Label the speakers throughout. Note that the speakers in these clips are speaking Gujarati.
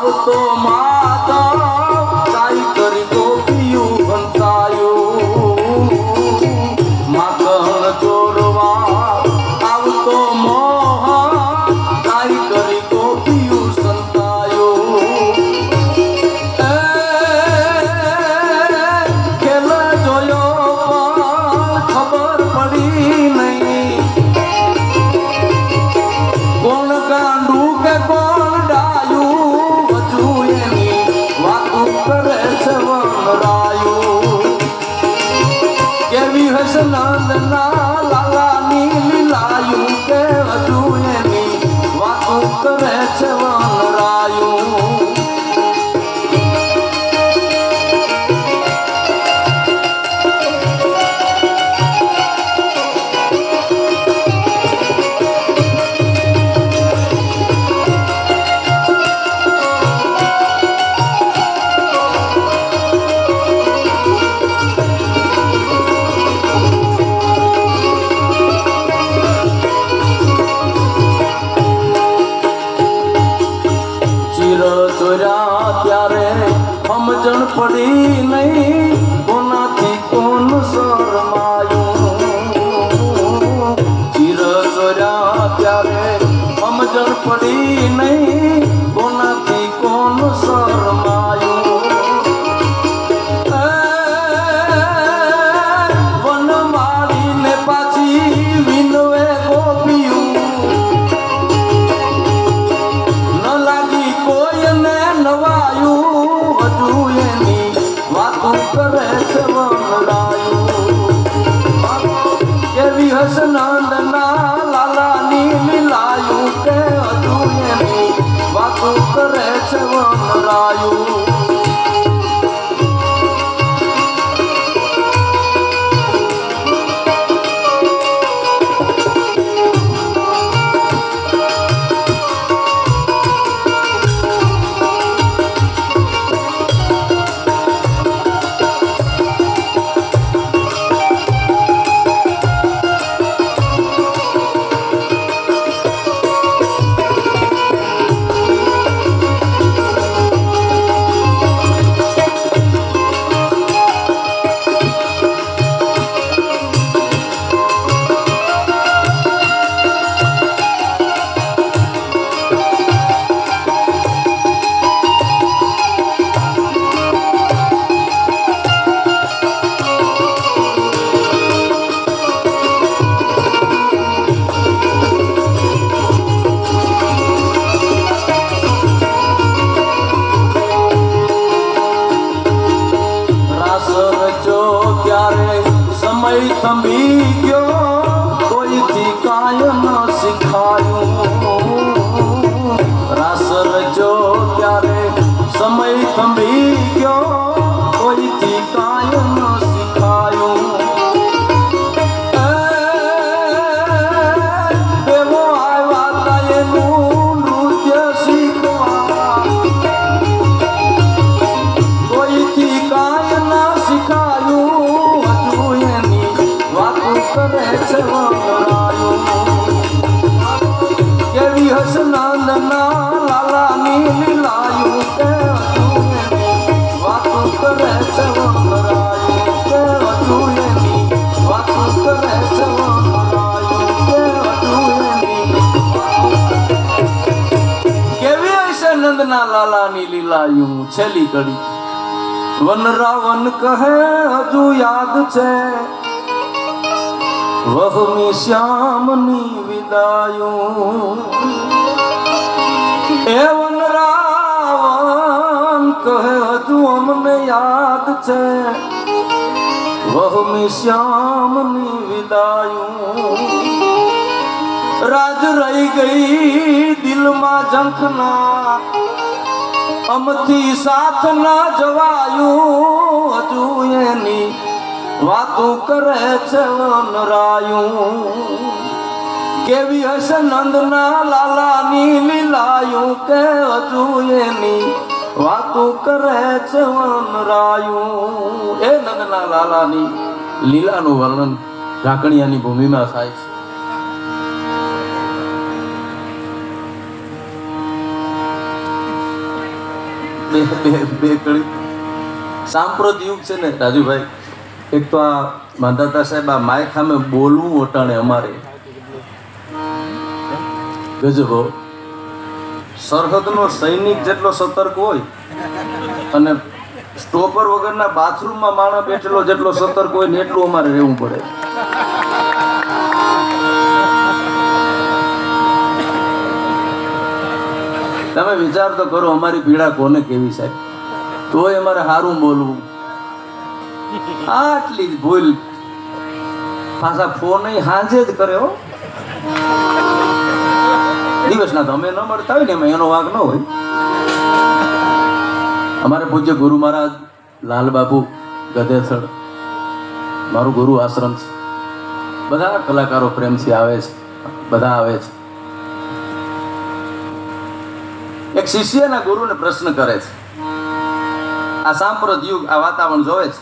Speaker 1: આવતો માધવ ગાય કરી ગોપિયું બંધાયું માખણ ચોરવા આવતો મોહન ગાય કરી ગોપિયું સંતાયું ખેલ જોયો પણ ખબર પડી નહીં કોણ ગાંડું કે કોણ ડાયું હજુ એની વાતું કરે છે વનરાયું કેવી હશે નંદના લાલાની લીલાયું કે હજુ એની વાતું કરે છે વનરાયું ચોર્યા ત્યારે સમજણ પડી નહીં કોનાથી કોણ શરમાયું ચીર ચોર્યા ત્યારે સમજણ પડી નહીં કોનાથી કોણ શરમાયું વનમાળીને પાછી વિનવે ગોપિયું નવાયું હજુ એની વાતું કરે છે વનરાયું કેવી હશે નંદના લાલાની લીલાયું કે હજુ એની વાતું કરે છે વનરાયું સમય થંભી ગયો કોઈથી કાંઈ ન શીખાયું રાસ રજો ત્યારે સમય થંભી ગયો કોઈથી કાંઈ ન શીખાયું દેવો આવ્યા તા એનું નૃત્ય શીખવા કોઈથી કાંઈ ન શીખાયું કરે છે વનરાયું કેવી હશે નંદના લાલાની લીલાયું કે હજુ એની વાતું કરે છે વનરાયું કે હજુ એની વાતું કરે છે વનરાયું કે હજુ એની કેવી હશે નંદના લાલાની લીલાયું છેલ્લી કડી વનરાવન કહે હજુ યાદ છે વહમી શ્યામની વિદાયું એ વનરાવન કહે હજુ અમને યાદ છે વહમી શ્યામની વિદાયું રાજ રહી ગઈ દિલમાં ઝંખના અમથી સાથ ના જવાયું હજુ એની વાતું કરે છે વનરાયું કેવી હશે નંદના લાલાની લીલાયું કે હજુ એની વાતું કરે છે વનરાયું એ નંદના લાલાની લીલાનું વર્ણન ઢાકણિયાની ભૂમિમાં થાય છે બે બે બે કડી સાંપ્રત યુગ છે ને રાજુભાઈ. એક તો આ માંધાતા સાહેબ આ માઇક સામે બોલવું ઓટાણે અમારે ગજબો. સરહદનો સૈનિક જેટલો સતર્ક હોય અને સ્ટોપર વગરના બાથરૂમમાં માણસ બેઠેલો જેટલો સતર્ક હોય ને એટલું અમારે રહેવું પડે. તમે વિચાર તો કરો અમારી પીડા કોને કેવી સાહેબ. તોય અમારે સારું બોલવું. આટલી જ ભૂલ. પાછા ફોન હાજે જ કરે હો. દિવસના તો અમે ન મળતા હોય ને એમાં એનો વાંક ન હોય. અમારે પૂજ્ય ગુરુ મહારાજ લાલબાપુ ગધેથળ મારું ગુરુ આશ્રમ છે. બધા કલાકારો પ્રેમથી આવે છે, બધા આવે છે. એક શિષ્યના ગુરુને પ્રશ્ન કરે છે. આ સાંપ્રત યુગ આ વાતાવરણ જોવે છે.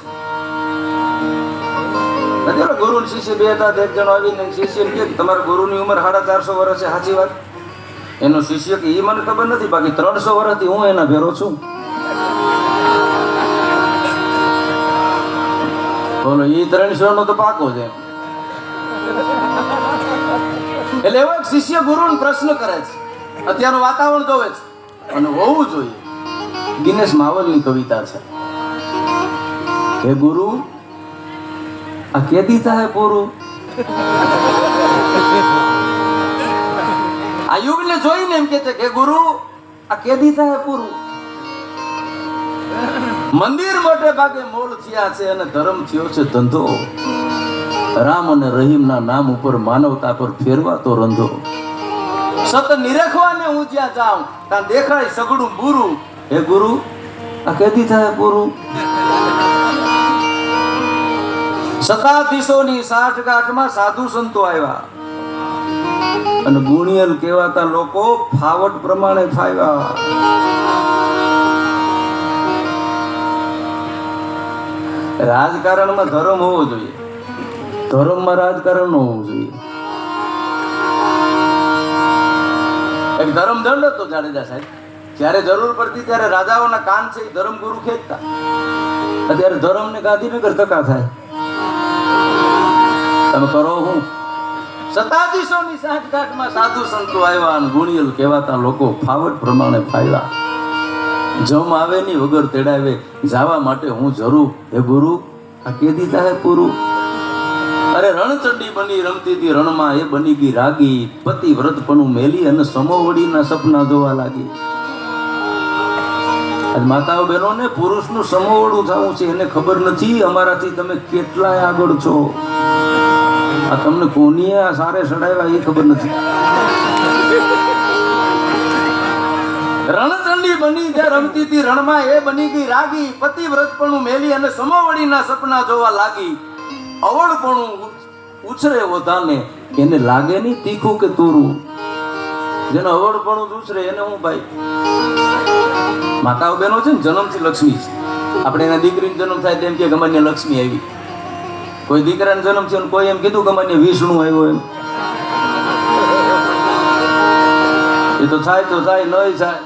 Speaker 1: ગુરુ શિષ્ય બે હતા. એક જણો આવીને શિષ્યને કહે તમારા ગુરુની ઉંમર 450 વર્ષ છે, સાચી વાત? એનો શિષ્ય કે એ મને ખબર નથી, બાકી 300 વર્ષથી હું એના ભેરો છું. બોલો, એ 300 નો તો પાકો છે. એટલે એવો એક શિષ્ય ગુરુને પ્રશ્ન કરે છે. અત્યારનું વાતાવરણ જોવે છે અને હોવું જોઈએ. ગિનેશ માવલની કવિતા છે. હે ગુરુ, આ કેદી થાય પૂરું? આ યુગને જોઈને એમ કે છે કે ગુરુ, આ કેદી થાય પૂરું? મંદિર મોટે ભાગે મોલ થયા છે અને ધર્મ થયો છે ધંધો. રામ અને રહીમના નામ ઉપર માનવતા પર ફેરવા તો રંધો. સત નિરખવાને હું જ્યાં જાઉં ત્યાં દેખાય સગડું બુરું. હે ગુરુ, આ કેદી થાય પૂરું? સતાધીશોની સાઠગાંઠમાં સાધુ સંતો આવ્યા અને ગુણિયલ કહેવાતા લોકો ફાવટ પ્રમાણે ફાવ્યા. રાજકારણમાં ધર્મ હોવો જોઈએ, ધર્મમાં રાજકારણ ન હોવું જોઈએ. એક ધર્મદંડ હતો જાડેજા સાહેબ. જ્યારે જરૂર પડતી ત્યારે રાજાઓના કાન છે એ ધર્મગુરુ ખેંચતા. અત્યારે ધર્મને ગાંધીનગર ધક્કા થાય. તમે કરો હું? સતાધીશોની સાઠગાંઠમાં સાધુ સંતો આવ્યા અને ગુણિયલ કહેવાતા લોકો ફાવટ પ્રમાણે ફાવ્યા. જમ આવે ની વગર તેડાવે જવા માટે હું જરૂર. હે ગુરુ, આ કેદી થાય પૂરું? અરે રણચંડી બની રમતી હતી રણમાં, એ બની ગઈ રાગી. પતિ વ્રતપણું મેલી અને સમોવડીના સપના જોવા લાગી. આજ માતાઓ બહેનો ને પુરુષનું સમોવડું થવું છે એને ખબર નથી. અમારાથી તમે કેટલાય આગળ છો. આ તમને કોનીએ આ સારે સડાવ્યા એ ખબર નથી. રણચંડી બની જે રમતી હતી રણમાં, એ બની ગઈ રાગી. પતિ વ્રતપણું મેલી અને સમોવડીના સપના જોવા લાગી. અવળપણું ઉછરે ઓધાને, એને લાગે નહીં તીખું કે તુરું. જેનો અવળપણું ઉછરે એને હું ભાઈ. માતાઓ બહેનો છે ને જન્મથી લક્ષ્મી છે. આપણે એના દીકરીનો જન્મ થાય તેમ કે ગમાન્ય લક્ષ્મી આવી. કોઈ દીકરાનો જન્મ થયો ને કોઈ એમ કીધું ગમાન્ય વિષ્ણુ આવ્યો. એમ એ તો થાય તો થાય, નહીં થાય.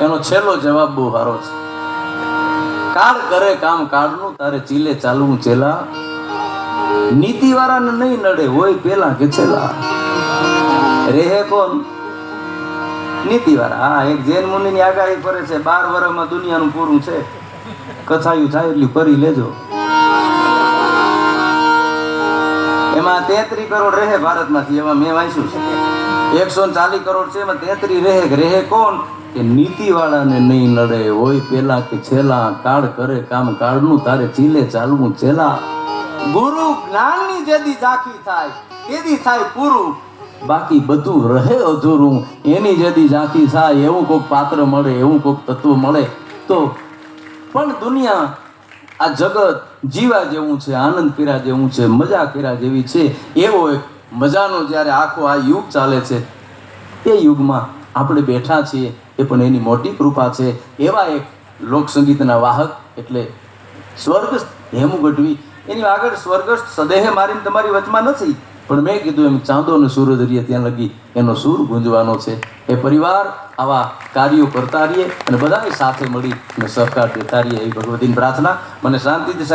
Speaker 1: એનો છેલ્લો જવાબ બહુ સારો છે. કાળ કરે કામ કાળનું, તારે ચીલે ચાલવું ચેલા. નીતિ વાળાને નહીં નડે હોય પેલા કે છેલ્લા. રેહે કોણ? નીતિ વાળા. હા, એક જૈન મુનિની આગાહી કરે છે 12 વર્ષમાં દુનિયાનું પૂરું છે. કથાયું થાય એટલું કરી લેજો. એમાં 33 કરોડ રહે ભારતમાંથી. એમાં મેં વાંચ્યું છે 140 કરોડ છે, એમાં 33 રહે કોણ? કે નીતિ વાળાને નહીં નડે હોય પેલા કે છેલ્લા. કાળ કરે કામ કાળનું, તારે ચીલે ચાલવું ચેલા. ગુરુ જ્ઞાનની જેદી ઝાંખી થાય તેદી થાય પૂરું. બાકી બધું રહે અધૂરું. એની જેદી ઝાંખી થાય એવું કોઈક પાત્ર મળે, એવું કોઈક તત્વ મળે તો. પણ દુનિયા, આ જગત જીવા જેવું છે, આનંદ કર્યા જેવું છે, મજા કર્યા જેવી છે. એવો એક મજાનો જ્યારે આખો આ યુગ ચાલે છે, એ યુગમાં આપણે બેઠા છીએ. એ પણ એની મોટી કૃપા છે. એવા એક લોકસંગીતના વાહક એટલે સ્વર્ગસ્થ હેમુ ગઢવી. એની આગળ સ્વર્ગસ્થ સદેહે મારીને તમારી વચમાં નથી. પણ મેં કીધું એમ ચાંદો અને સૂરજ રહીએ ત્યાં લગી એનો સૂર ગુંજવાનો છે. એ પરિવાર આવા કાર્યો કરતા રહીએ અને બધાએ સાથે મળી અને સહકાર દેતા રહીએ એવી ભગવતીની પ્રાર્થના. મને શાંતિથી